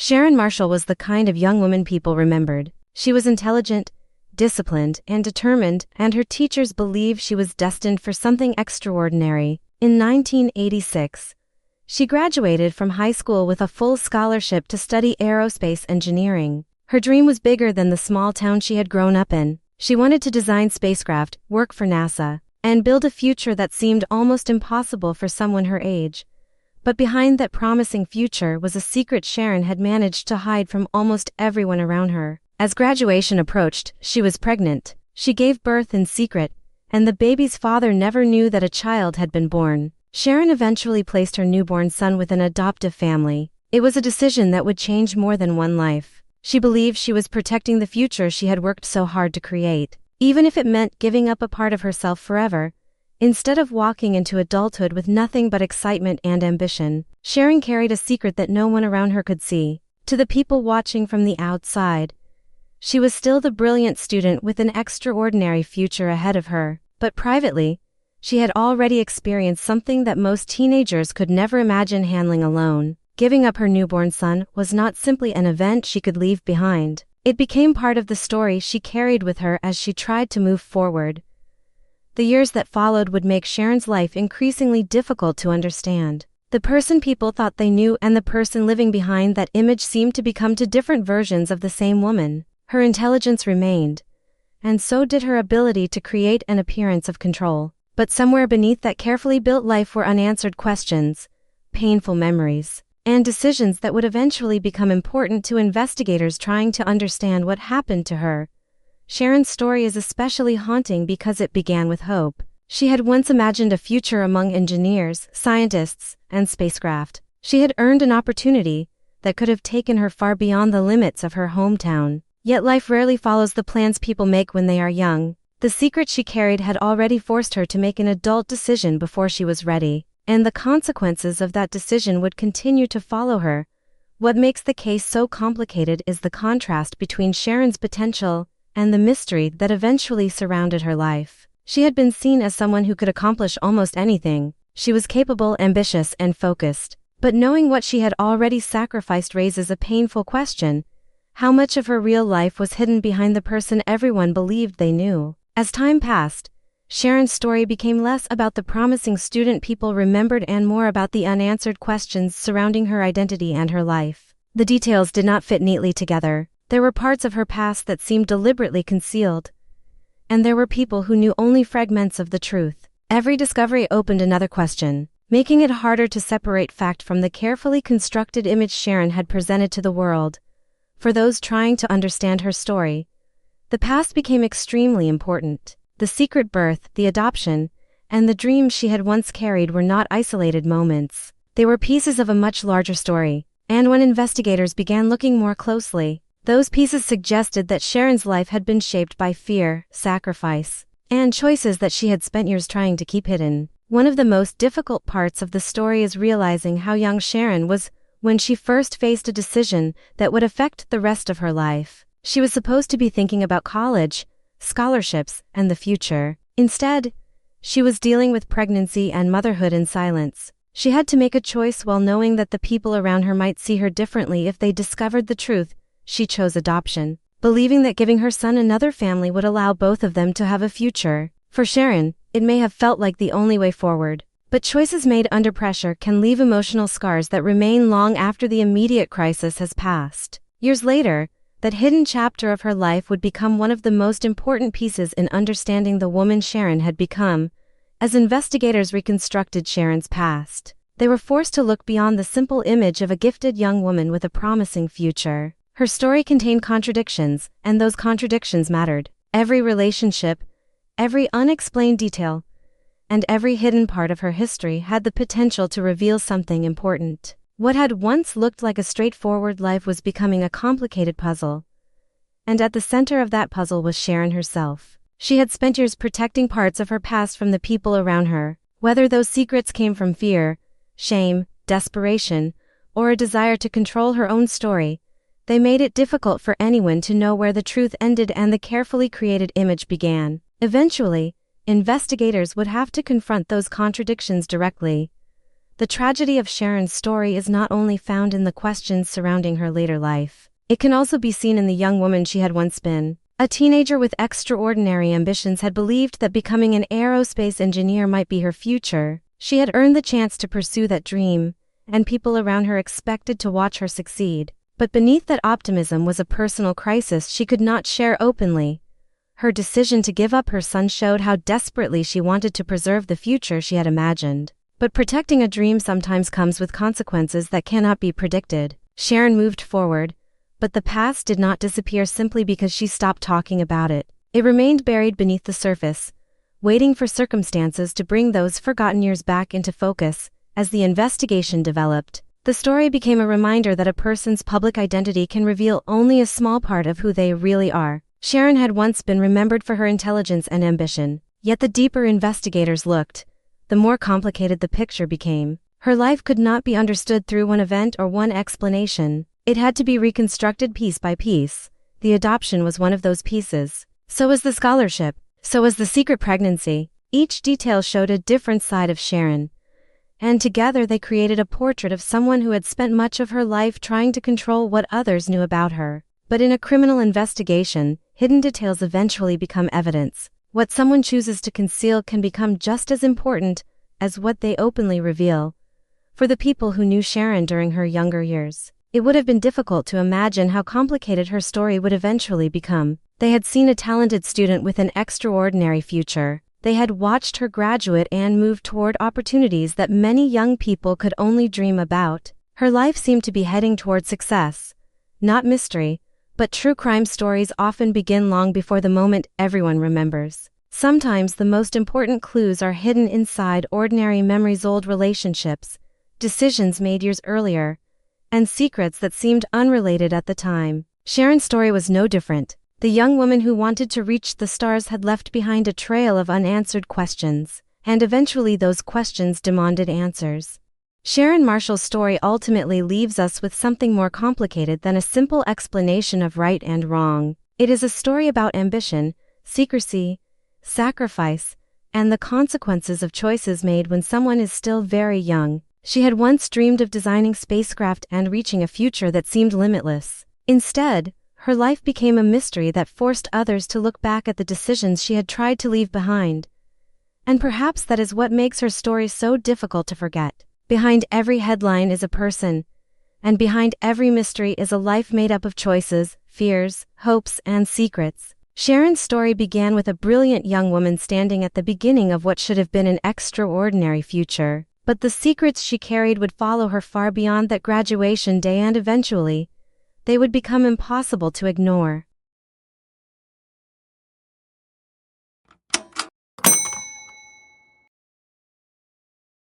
Sharon Marshall was the kind of young woman people remembered. She was intelligent, disciplined, and determined, and her teachers believed she was destined for something extraordinary. In 1986, she graduated from high school with a full scholarship to study aerospace engineering. Her dream was bigger than the small town she had grown up in. She wanted to design spacecraft, work for NASA, and build a future that seemed almost impossible for someone her age. But behind that promising future was a secret Sharon had managed to hide from almost everyone around her. As graduation approached, she was pregnant. She gave birth in secret, and the baby's father never knew that a child had been born. Sharon eventually placed her newborn son with an adoptive family. It was a decision that would change more than one life. She believed she was protecting the future she had worked so hard to create, even if it meant giving up a part of herself forever. Instead of walking into adulthood with nothing but excitement and ambition, Sharon carried a secret that no one around her could see. To the people watching from the outside, she was still the brilliant student with an extraordinary future ahead of her. But privately, she had already experienced something that most teenagers could never imagine handling alone. Giving up her newborn son was not simply an event she could leave behind. It became part of the story she carried with her as she tried to move forward. The years that followed would make Sharon's life increasingly difficult to understand. The person people thought they knew and the person living behind that image seemed to become two different versions of the same woman. Her intelligence remained, and so did her ability to create an appearance of control. But somewhere beneath that carefully built life were unanswered questions, painful memories, and decisions that would eventually become important to investigators trying to understand what happened to her. Sharon's story is especially haunting because it began with hope. She had once imagined a future among engineers, scientists, and spacecraft. She had earned an opportunity that could have taken her far beyond the limits of her hometown. Yet life rarely follows the plans people make when they are young. The secret she carried had already forced her to make an adult decision before she was ready, and the consequences of that decision would continue to follow her. What makes the case so complicated is the contrast between Sharon's potential and the mystery that eventually surrounded her life. She had been seen as someone who could accomplish almost anything. She was capable, ambitious, and focused. But knowing what she had already sacrificed raises a painful question. How much of her real life was hidden behind the person everyone believed they knew? As time passed, Sharon's story became less about the promising student people remembered and more about the unanswered questions surrounding her identity and her life. The details did not fit neatly together. There were parts of her past that seemed deliberately concealed, and there were people who knew only fragments of the truth. Every discovery opened another question, making it harder to separate fact from the carefully constructed image Sharon had presented to the world. For those trying to understand her story, the past became extremely important. The secret birth, the adoption, and the dreams she had once carried were not isolated moments. They were pieces of a much larger story, and when investigators began looking more closely, those pieces suggested that Sharon's life had been shaped by fear, sacrifice, and choices that she had spent years trying to keep hidden. One of the most difficult parts of the story is realizing how young Sharon was when she first faced a decision that would affect the rest of her life. She was supposed to be thinking about college, scholarships, and the future. Instead, she was dealing with pregnancy and motherhood in silence. She had to make a choice while knowing that the people around her might see her differently if they discovered the truth. She chose adoption, believing that giving her son another family would allow both of them to have a future. For Sharon, it may have felt like the only way forward, but choices made under pressure can leave emotional scars that remain long after the immediate crisis has passed. Years later, that hidden chapter of her life would become one of the most important pieces in understanding the woman Sharon had become. As investigators reconstructed Sharon's past, they were forced to look beyond the simple image of a gifted young woman with a promising future. Her story contained contradictions, and those contradictions mattered. Every relationship, every unexplained detail, and every hidden part of her history had the potential to reveal something important. What had once looked like a straightforward life was becoming a complicated puzzle. And at the center of that puzzle was Sharon herself. She had spent years protecting parts of her past from the people around her, whether those secrets came from fear, shame, desperation, or a desire to control her own story. They made it difficult for anyone to know where the truth ended and the carefully created image began. Eventually, investigators would have to confront those contradictions directly. The tragedy of Sharon's story is not only found in the questions surrounding her later life. It can also be seen in the young woman she had once been. A teenager with extraordinary ambitions had believed that becoming an aerospace engineer might be her future. She had earned the chance to pursue that dream, and people around her expected to watch her succeed. But beneath that optimism was a personal crisis she could not share openly. Her decision to give up her son showed how desperately she wanted to preserve the future she had imagined. But protecting a dream sometimes comes with consequences that cannot be predicted. Sharon moved forward, but the past did not disappear simply because she stopped talking about it. It remained buried beneath the surface, waiting for circumstances to bring those forgotten years back into focus. As the investigation developed, the story became a reminder that a person's public identity can reveal only a small part of who they really are. Sharon had once been remembered for her intelligence and ambition, yet the deeper investigators looked, the more complicated the picture became. Her life could not be understood through one event or one explanation. It had to be reconstructed piece by piece. The adoption was one of those pieces. So was the scholarship. So was the secret pregnancy. Each detail showed a different side of Sharon, and together they created a portrait of someone who had spent much of her life trying to control what others knew about her. But in a criminal investigation, hidden details eventually become evidence. What someone chooses to conceal can become just as important as what they openly reveal. For the people who knew Sharon during her younger years, it would have been difficult to imagine how complicated her story would eventually become. They had seen a talented student with an extraordinary future. They had watched her graduate and move toward opportunities that many young people could only dream about. Her life seemed to be heading toward success. Not mystery, but true crime stories often begin long before the moment everyone remembers. Sometimes the most important clues are hidden inside ordinary memories, old relationships, decisions made years earlier, and secrets that seemed unrelated at the time. Sharon's story was no different. The young woman who wanted to reach the stars had left behind a trail of unanswered questions, and eventually those questions demanded answers. Sharon Marshall's story ultimately leaves us with something more complicated than a simple explanation of right and wrong. It is a story about ambition, secrecy, sacrifice, and the consequences of choices made when someone is still very young. She had once dreamed of designing spacecraft and reaching a future that seemed limitless. Instead, her life became a mystery that forced others to look back at the decisions she had tried to leave behind. And perhaps that is what makes her story so difficult to forget. Behind every headline is a person, and behind every mystery is a life made up of choices, fears, hopes, and secrets. Sharon's story began with a brilliant young woman standing at the beginning of what should have been an extraordinary future. But the secrets she carried would follow her far beyond that graduation day, and eventually, they would become impossible to ignore.